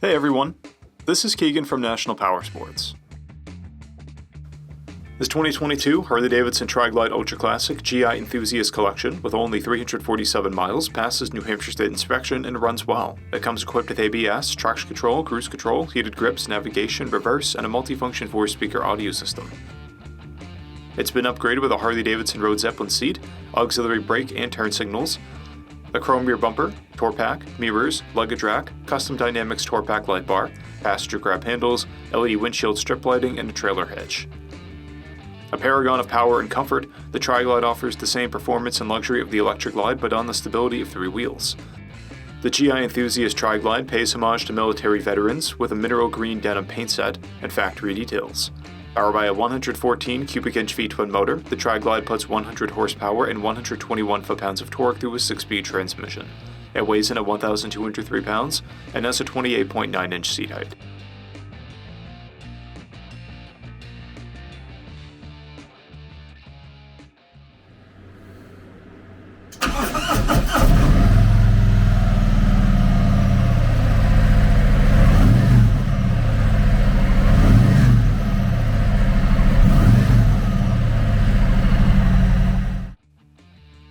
Hey everyone, this is Keegan from National Powersports. This 2022 Harley Davidson TRIGLIDE Ultra Classic GI Enthusiast Collection with only 347 miles passes New Hampshire State inspection and runs well. It comes equipped with ABS, traction control, cruise control, heated grips, navigation, reverse, and a multifunction 4-speaker audio system. It's been upgraded with a Harley Davidson Road Zeppelin seat, auxiliary brake and turn signals, a chrome rear bumper, tour pack, mirrors, luggage rack, custom Dynamics tour pack light bar, passenger grab handles, LED windshield strip lighting, and a trailer hitch. A paragon of power and comfort, the TRIGLIDE offers the same performance and luxury of the electric glide but on the stability of 3 wheels. The GI Enthusiast TRIGLIDE pays homage to military veterans with a mineral green denim paint set and factory details. Powered by a 114 cubic inch V-twin motor, the TRIGLIDE puts 100 horsepower and 121 foot-pounds of torque through a 6-speed transmission. It weighs in at 1,203 pounds and has a 28.9 inch seat height.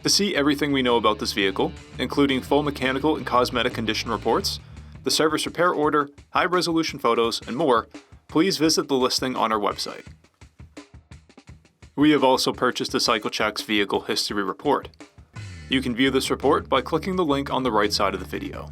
To see everything we know about this vehicle, including full mechanical and cosmetic condition reports, the service repair order, high-resolution photos, and more, please visit the listing on our website. We have also purchased a CycleCheck's Vehicle History Report. You can view this report by clicking the link on the right side of the video.